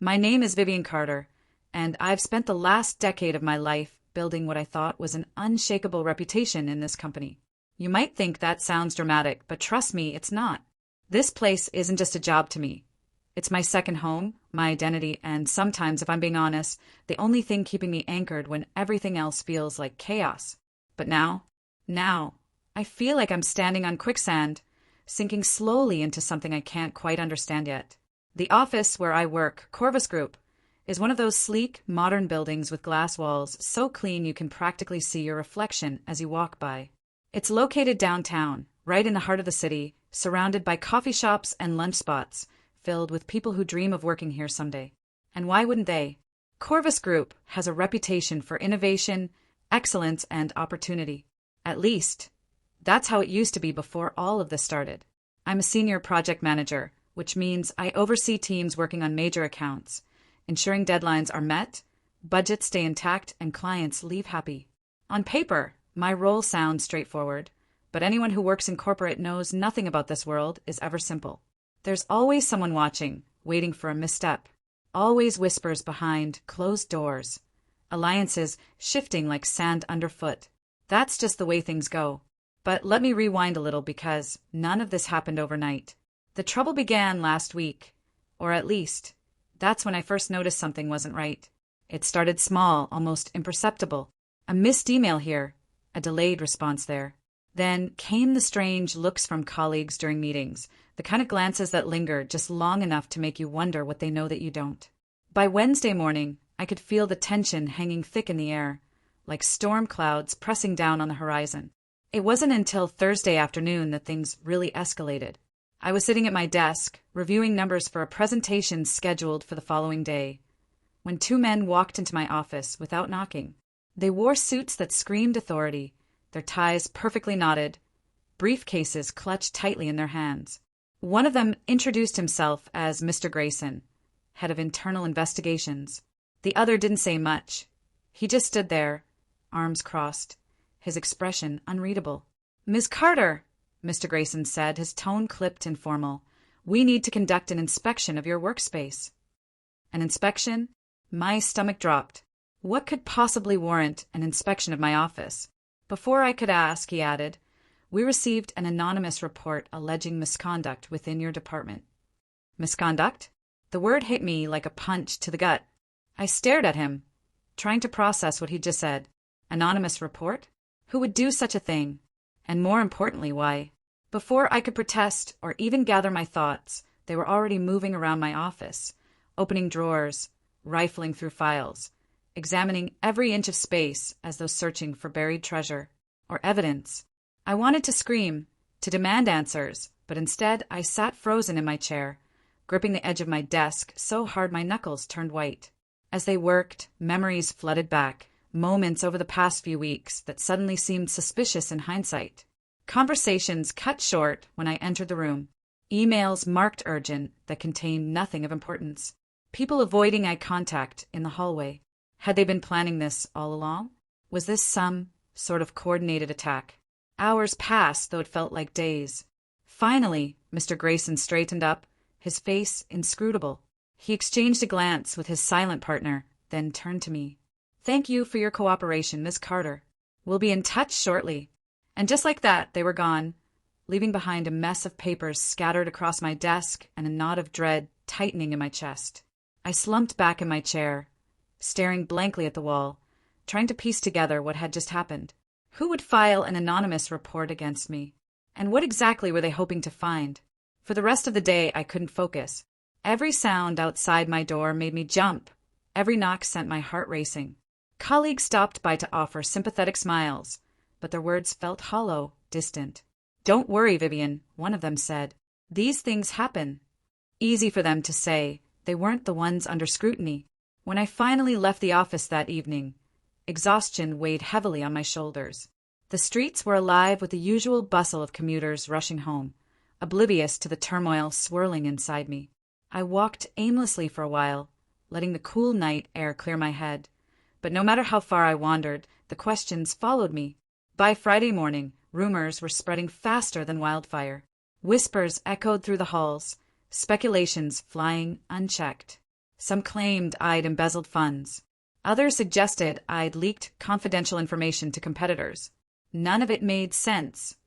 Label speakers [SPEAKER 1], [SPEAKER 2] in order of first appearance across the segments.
[SPEAKER 1] My name is Vivian Carter, and I've spent the last decade of my life building what I thought was an unshakable reputation in this company. You might think that sounds dramatic, but trust me, it's not. This place isn't just a job to me. It's my second home, my identity, and sometimes, if I'm being honest, the only thing keeping me anchored when everything else feels like chaos. But now, I feel like I'm standing on quicksand, sinking slowly into something I can't quite understand yet. The office where I work, Corvus Group, is one of those sleek, modern buildings with glass walls so clean you can practically see your reflection as you walk by. It's located downtown, right in the heart of the city, surrounded by coffee shops and lunch spots, filled with people who dream of working here someday. And why wouldn't they? Corvus Group has a reputation for innovation, excellence, and opportunity. At least, that's how it used to be before all of this started. I'm a senior project manager, which means I oversee teams working on major accounts, ensuring deadlines are met, budgets stay intact, and clients leave happy. On paper, my role sounds straightforward, but anyone who works in corporate knows nothing about this world is ever simple. There's always someone watching, waiting for a misstep. Always whispers behind closed doors. Alliances shifting like sand underfoot. That's just the way things go. But let me rewind a little because none of this happened overnight. The trouble began last week, or at least, that's when I first noticed something wasn't right. It started small, almost imperceptible. A missed email here, a delayed response there. Then came the strange looks from colleagues during meetings, the kind of glances that linger just long enough to make you wonder what they know that you don't. By Wednesday morning, I could feel the tension hanging thick in the air, like storm clouds pressing down on the horizon. It wasn't until Thursday afternoon that things really escalated. I was sitting at my desk, reviewing numbers for a presentation scheduled for the following day, when two men walked into my office without knocking. They wore suits that screamed authority, their ties perfectly knotted, briefcases clutched tightly in their hands. One of them introduced himself as Mr. Grayson, head of internal investigations. The other didn't say much. He just stood there, arms crossed, his expression unreadable. "Ms. Carter," Mr. Grayson said, his tone clipped and formal, "we need to conduct an inspection of your workspace." An inspection? My stomach dropped. What could possibly warrant an inspection of my office? Before I could ask, he added, "We received an anonymous report alleging misconduct within your department." Misconduct? The word hit me like a punch to the gut. I stared at him, trying to process what he just said. Anonymous report? Who would do such a thing? And more importantly, why? Before I could protest or even gather my thoughts, they were already moving around my office, opening drawers, rifling through files, examining every inch of space as though searching for buried treasure or evidence. I wanted to scream, to demand answers, but instead I sat frozen in my chair, gripping the edge of my desk so hard my knuckles turned white. As they worked, memories flooded back, moments over the past few weeks that suddenly seemed suspicious in hindsight. Conversations cut short when I entered the room. Emails marked urgent that contained nothing of importance. People avoiding eye contact in the hallway. Had they been planning this all along? Was this some sort of coordinated attack? Hours passed, though it felt like days. Finally, Mr. Grayson straightened up, his face inscrutable. He exchanged a glance with his silent partner, then turned to me. "Thank you for your cooperation, Miss Carter. We'll be in touch shortly." And just like that, they were gone, leaving behind a mess of papers scattered across my desk and a knot of dread tightening in my chest. I slumped back in my chair, staring blankly at the wall, trying to piece together what had just happened. Who would file an anonymous report against me? And what exactly were they hoping to find? For the rest of the day, I couldn't focus. Every sound outside my door made me jump. Every knock sent my heart racing. Colleagues stopped by to offer sympathetic smiles, but their words felt hollow, distant. "Don't worry, Vivian," one of them said. "These things happen." Easy for them to say. They weren't the ones under scrutiny. When I finally left the office that evening, exhaustion weighed heavily on my shoulders. The streets were alive with the usual bustle of commuters rushing home, oblivious to the turmoil swirling inside me. I walked aimlessly for a while, letting the cool night air clear my head. But no matter how far I wandered, the questions followed me. By Friday morning, rumors were spreading faster than wildfire. Whispers echoed through the halls, speculations flying unchecked. Some claimed I'd embezzled funds. Others suggested I'd leaked confidential information to competitors. None of it made sense.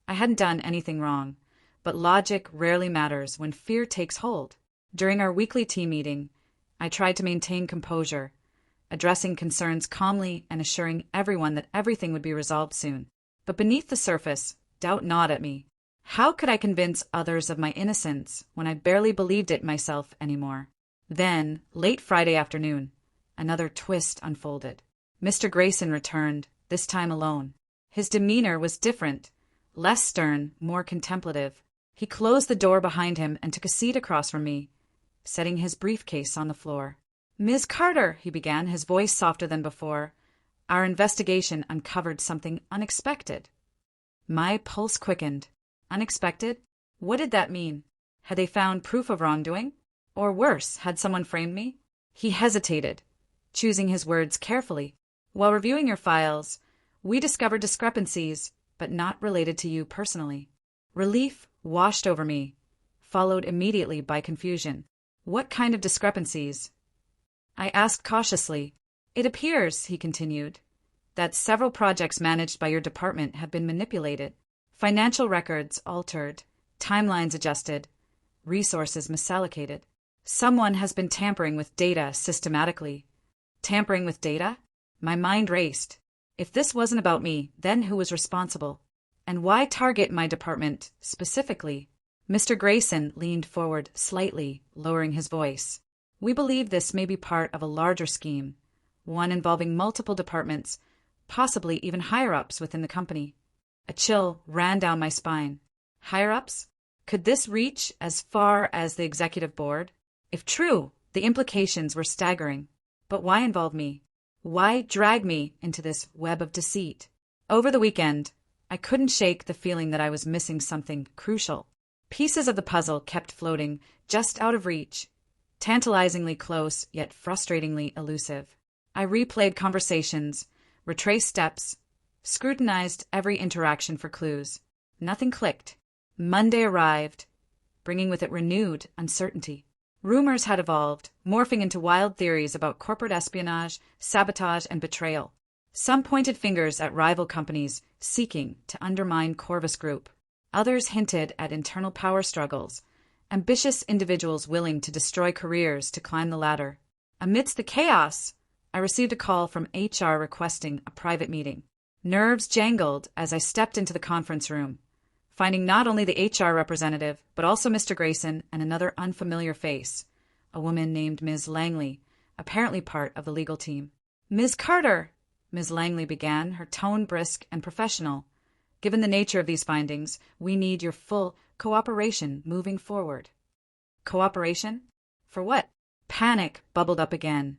[SPEAKER 1] I hadn't done anything wrong, but logic rarely matters when fear takes hold. During our weekly team meeting, I tried to maintain composure, addressing concerns calmly and assuring everyone that everything would be resolved soon. But beneath the surface, doubt gnawed at me. How could I convince others of my innocence when I barely believed it myself anymore? Then, late Friday afternoon, another twist unfolded. Mr. Grayson returned, this time alone. His demeanor was different, less stern, more contemplative. He closed the door behind him and took a seat across from me, setting his briefcase on the floor. "Ms. Carter," he began, his voice softer than before, "our investigation uncovered something unexpected." My pulse quickened. Unexpected? What did that mean? Had they found proof of wrongdoing? Or worse, had someone framed me? He hesitated, choosing his words carefully. "While reviewing your files, we discovered discrepancies, but not related to you personally." Relief washed over me, followed immediately by confusion. "What kind of discrepancies?" I asked cautiously. "It appears," he continued, "that several projects managed by your department have been manipulated. Financial records altered, timelines adjusted, resources misallocated. Someone has been tampering with data systematically." Tampering with data? My mind raced. If this wasn't about me, then who was responsible? And why target my department specifically? Mr. Grayson leaned forward slightly, lowering his voice. "We believe this may be part of a larger scheme, one involving multiple departments, possibly even higher-ups within the company." A chill ran down my spine. Higher-ups? Could this reach as far as the executive board? If true, the implications were staggering. But why involve me? Why drag me into this web of deceit? Over the weekend, I couldn't shake the feeling that I was missing something crucial. Pieces of the puzzle kept floating, just out of reach, tantalizingly close, yet frustratingly elusive. I replayed conversations, retraced steps, scrutinized every interaction for clues. Nothing clicked. Monday arrived, bringing with it renewed uncertainty. Rumors had evolved, morphing into wild theories about corporate espionage, sabotage, and betrayal. Some pointed fingers at rival companies seeking to undermine Corvus Group. Others hinted at internal power struggles, ambitious individuals willing to destroy careers to climb the ladder. Amidst the chaos, I received a call from HR requesting a private meeting. Nerves jangled as I stepped into the conference room, finding not only the HR representative, but also Mr. Grayson and another unfamiliar face, a woman named Ms. Langley, apparently part of the legal team. "Ms. Carter," Ms. Langley began, her tone brisk and professional. "Given the nature of these findings, we need your full cooperation moving forward." Cooperation? For what? Panic bubbled up again,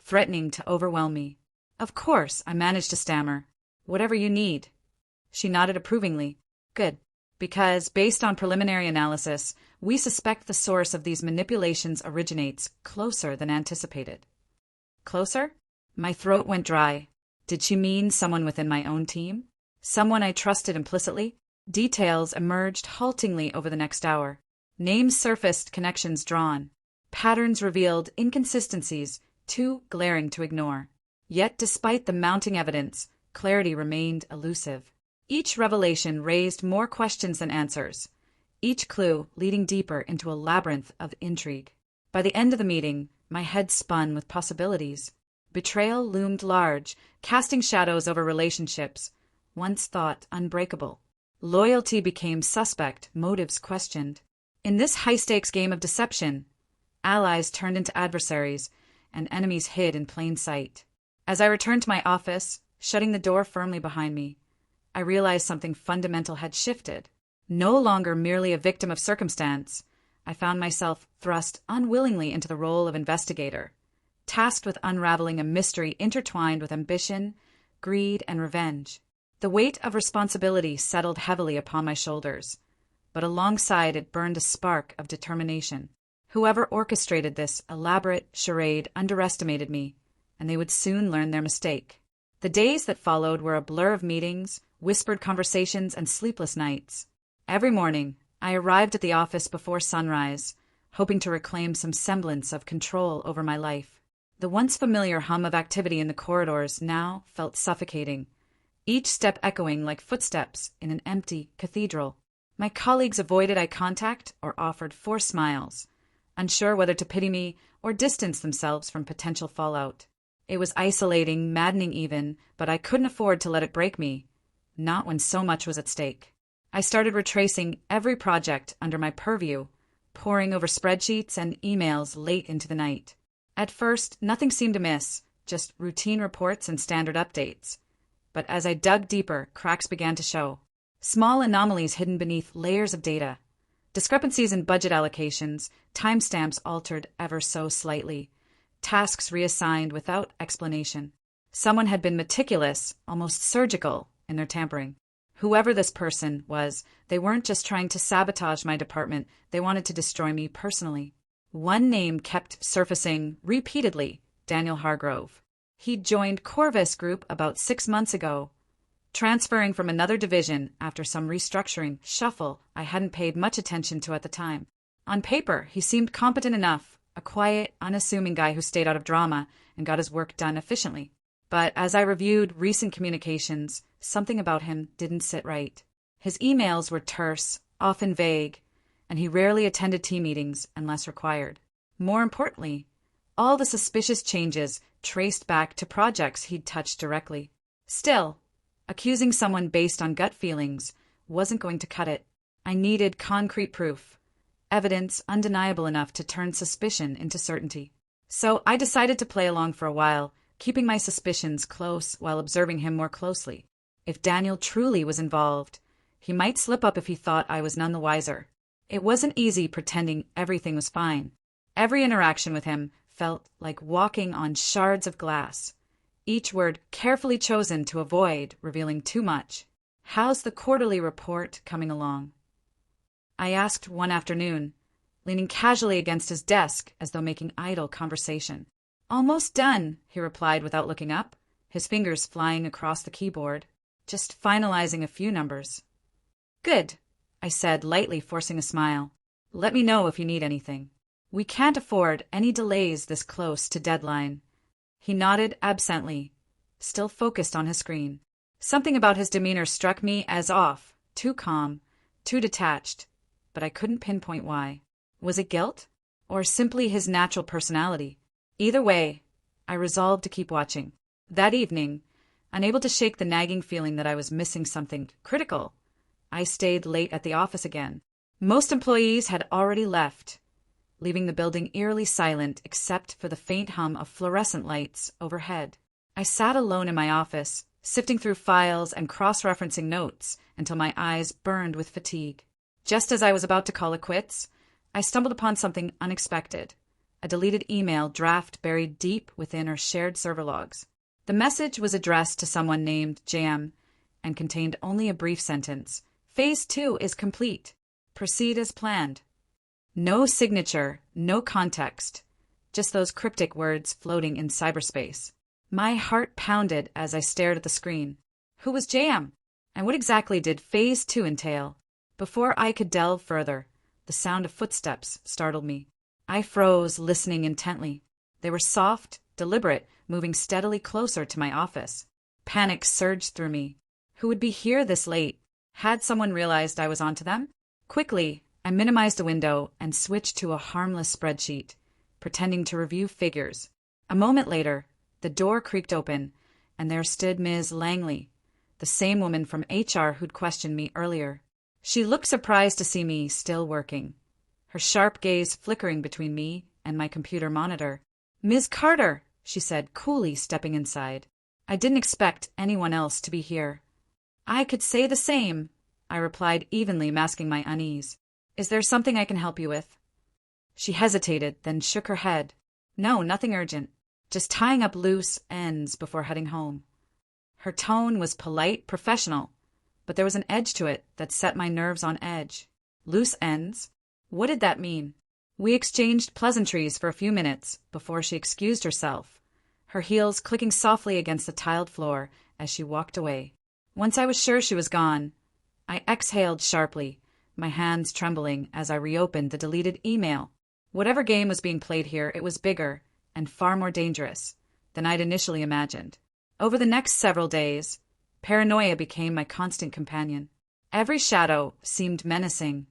[SPEAKER 1] threatening to overwhelm me. "Of course," I managed to stammer. "Whatever you need." She nodded approvingly. "Good. Because, based on preliminary analysis, we suspect the source of these manipulations originates closer than anticipated." Closer? My throat went dry. Did she mean someone within my own team? Someone I trusted implicitly? Details emerged haltingly over the next hour. Names surfaced, connections drawn. Patterns revealed, inconsistencies too glaring to ignore. Yet, despite the mounting evidence, clarity remained elusive. Each revelation raised more questions than answers, each clue leading deeper into a labyrinth of intrigue. By the end of the meeting, my head spun with possibilities. Betrayal loomed large, casting shadows over relationships, once thought unbreakable. Loyalty became suspect, motives questioned. In this high-stakes game of deception, allies turned into adversaries, and enemies hid in plain sight. As I returned to my office, shutting the door firmly behind me, I realized something fundamental had shifted. No longer merely a victim of circumstance, I found myself thrust unwillingly into the role of investigator, tasked with unraveling a mystery intertwined with ambition, greed, and revenge. The weight of responsibility settled heavily upon my shoulders, but alongside it burned a spark of determination. Whoever orchestrated this elaborate charade underestimated me, and they would soon learn their mistake. The days that followed were a blur of meetings, whispered conversations, and sleepless nights. Every morning, I arrived at the office before sunrise, hoping to reclaim some semblance of control over my life. The once familiar hum of activity in the corridors now felt suffocating, each step echoing like footsteps in an empty cathedral. My colleagues avoided eye contact or offered forced smiles, unsure whether to pity me or distance themselves from potential fallout. It was isolating, maddening even, but I couldn't afford to let it break me, not when so much was at stake. I started retracing every project under my purview, poring over spreadsheets and emails late into the night. At first, nothing seemed amiss, just routine reports and standard updates. But as I dug deeper, cracks began to show. Small anomalies hidden beneath layers of data. Discrepancies in budget allocations, timestamps altered ever so slightly, tasks reassigned without explanation. Someone had been meticulous, almost surgical, in their tampering. Whoever this person was, they weren't just trying to sabotage my department, they wanted to destroy me personally. One name kept surfacing repeatedly, Daniel Hargrove. He'd joined Corvus Group about 6 months ago, transferring from another division after some restructuring shuffle I hadn't paid much attention to at the time. On paper, he seemed competent enough, a quiet, unassuming guy who stayed out of drama and got his work done efficiently. But as I reviewed recent communications, something about him didn't sit right. His emails were terse, often vague, and he rarely attended team meetings unless required. More importantly, all the suspicious changes traced back to projects he'd touched directly. Still, accusing someone based on gut feelings wasn't going to cut it. I needed concrete proof, evidence undeniable enough to turn suspicion into certainty. So I decided to play along for a while, keeping my suspicions close while observing him more closely. If Daniel truly was involved, he might slip up if he thought I was none the wiser. It wasn't easy pretending everything was fine. Every interaction with him felt like walking on shards of glass, each word carefully chosen to avoid revealing too much. "How's the quarterly report coming along?" I asked one afternoon, leaning casually against his desk as though making idle conversation. "Almost done," he replied without looking up, his fingers flying across the keyboard. "Just finalizing a few numbers." "Good," I said, lightly forcing a smile. "Let me know if you need anything. We can't afford any delays this close to deadline." He nodded absently, still focused on his screen. Something about his demeanor struck me as off, too calm, too detached, but I couldn't pinpoint why. Was it guilt? Or simply his natural personality? Either way, I resolved to keep watching. That evening, unable to shake the nagging feeling that I was missing something critical, I stayed late at the office again. Most employees had already left, leaving the building eerily silent except for the faint hum of fluorescent lights overhead. I sat alone in my office, sifting through files and cross-referencing notes until my eyes burned with fatigue. Just as I was about to call it quits, I stumbled upon something unexpected, a deleted email draft buried deep within our shared server logs. The message was addressed to someone named JM and contained only a brief sentence. "Phase 2 is complete. Proceed as planned." No signature, no context, just those cryptic words floating in cyberspace. My heart pounded as I stared at the screen. Who was JM? And what exactly did Phase 2 entail? Before I could delve further, the sound of footsteps startled me. I froze, listening intently. They were soft, deliberate, moving steadily closer to my office. Panic surged through me. Who would be here this late? Had someone realized I was onto them? Quickly, I minimized the window and switched to a harmless spreadsheet, pretending to review figures. A moment later, the door creaked open, and there stood Ms. Langley, the same woman from HR who'd questioned me earlier. She looked surprised to see me still working, her sharp gaze flickering between me and my computer monitor. "Ms. Carter," she said, coolly stepping inside. I didn't expect anyone else to be here. "I could say the same," I replied evenly, masking my unease. "Is there something I can help you with?" She hesitated, then shook her head. "No, nothing urgent. Just tying up loose ends before heading home." Her tone was polite, professional, but there was an edge to it that set my nerves on edge. Loose ends? What did that mean? We exchanged pleasantries for a few minutes before she excused herself, her heels clicking softly against the tiled floor as she walked away. Once I was sure she was gone, I exhaled sharply, my hands trembling as I reopened the deleted email. Whatever game was being played here, it was bigger and far more dangerous than I'd initially imagined. Over the next several days, paranoia became my constant companion. Every shadow seemed menacing,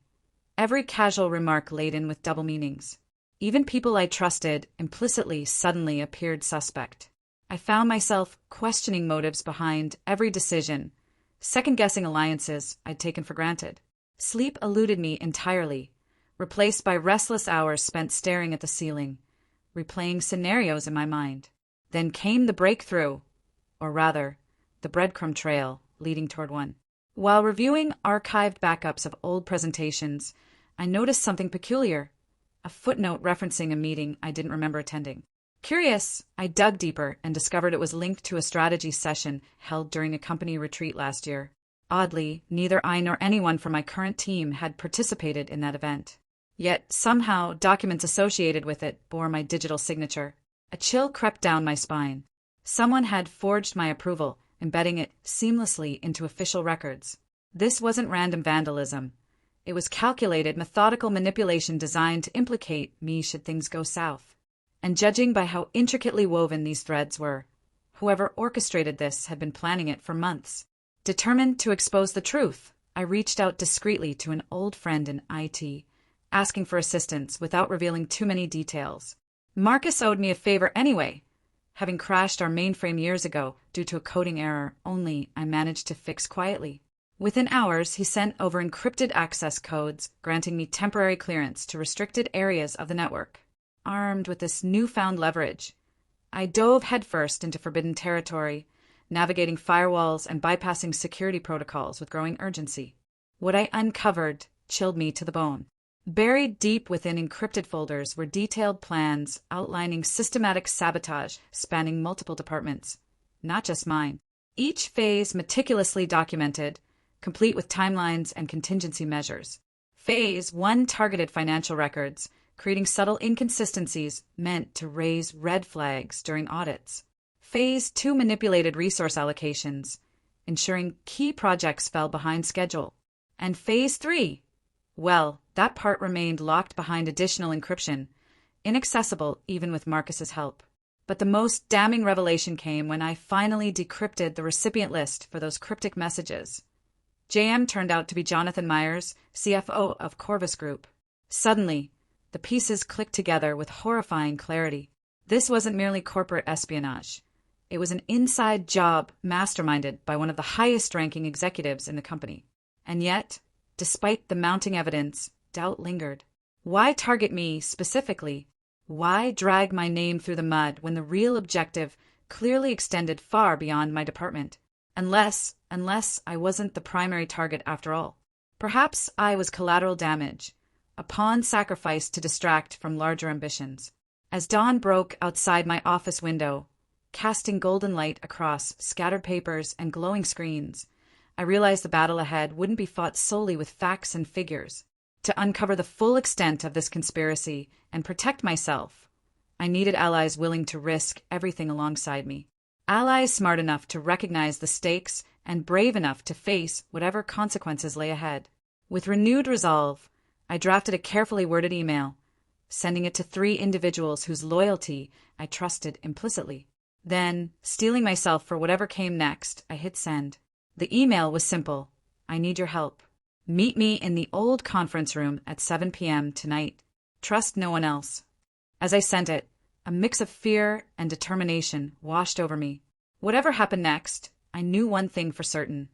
[SPEAKER 1] every casual remark laden with double meanings. Even people I trusted implicitly suddenly appeared suspect. I found myself questioning motives behind every decision, second-guessing alliances I'd taken for granted. Sleep eluded me entirely, replaced by restless hours spent staring at the ceiling, replaying scenarios in my mind. Then came the breakthrough, or rather, the breadcrumb trail leading toward one. While reviewing archived backups of old presentations, I noticed something peculiar, a footnote referencing a meeting I didn't remember attending. Curious, I dug deeper and discovered it was linked to a strategy session held during a company retreat last year. Oddly, neither I nor anyone from my current team had participated in that event. Yet, somehow, documents associated with it bore my digital signature. A chill crept down my spine. Someone had forged my approval, embedding it seamlessly into official records. This wasn't random vandalism. It was calculated, methodical manipulation designed to implicate me should things go south. And judging by how intricately woven these threads were, whoever orchestrated this had been planning it for months. Determined to expose the truth, I reached out discreetly to an old friend in IT, asking for assistance without revealing too many details. Marcus owed me a favor anyway, having crashed our mainframe years ago due to a coding error only I managed to fix quietly. Within hours, he sent over encrypted access codes, granting me temporary clearance to restricted areas of the network. Armed with this newfound leverage, I dove headfirst into forbidden territory, navigating firewalls and bypassing security protocols with growing urgency. What I uncovered chilled me to the bone. Buried deep within encrypted folders were detailed plans outlining systematic sabotage spanning multiple departments, not just mine. Each phase meticulously documented, complete with timelines and contingency measures. Phase 1 targeted financial records, creating subtle inconsistencies meant to raise red flags during audits. Phase 2 manipulated resource allocations, ensuring key projects fell behind schedule. And Phase 3, well, that part remained locked behind additional encryption, inaccessible even with Marcus's help. But the most damning revelation came when I finally decrypted the recipient list for those cryptic messages. JM turned out to be Jonathan Myers, CFO of Corvus Group. Suddenly, the pieces clicked together with horrifying clarity. This wasn't merely corporate espionage. It was an inside job masterminded by one of the highest-ranking executives in the company. And yet, despite the mounting evidence, doubt lingered. Why target me specifically? Why drag my name through the mud when the real objective clearly extended far beyond my department? Unless I wasn't the primary target after all. Perhaps I was collateral damage, a pawn sacrificed to distract from larger ambitions. As dawn broke outside my office window, casting golden light across scattered papers and glowing screens, I realized the battle ahead wouldn't be fought solely with facts and figures. To uncover the full extent of this conspiracy and protect myself, I needed allies willing to risk everything alongside me. Allies smart enough to recognize the stakes and brave enough to face whatever consequences lay ahead. With renewed resolve, I drafted a carefully worded email, sending it to 3 individuals whose loyalty I trusted implicitly. Then, steeling myself for whatever came next, I hit send. The email was simple. I need your help. Meet me in the old conference room at 7 p.m. tonight. Trust no one else. As I sent it, a mix of fear and determination washed over me. Whatever happened next, I knew one thing for certain.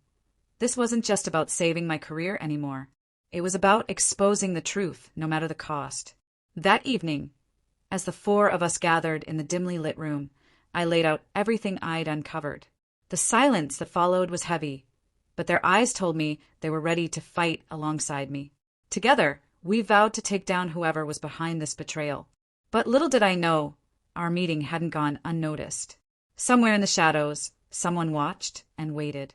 [SPEAKER 1] This wasn't just about saving my career anymore. It was about exposing the truth, no matter the cost. That evening, as the 4 of us gathered in the dimly lit room, I laid out everything I'd uncovered. The silence that followed was heavy, but their eyes told me they were ready to fight alongside me. Together, we vowed to take down whoever was behind this betrayal. But little did I know, our meeting hadn't gone unnoticed. Somewhere in the shadows, someone watched and waited.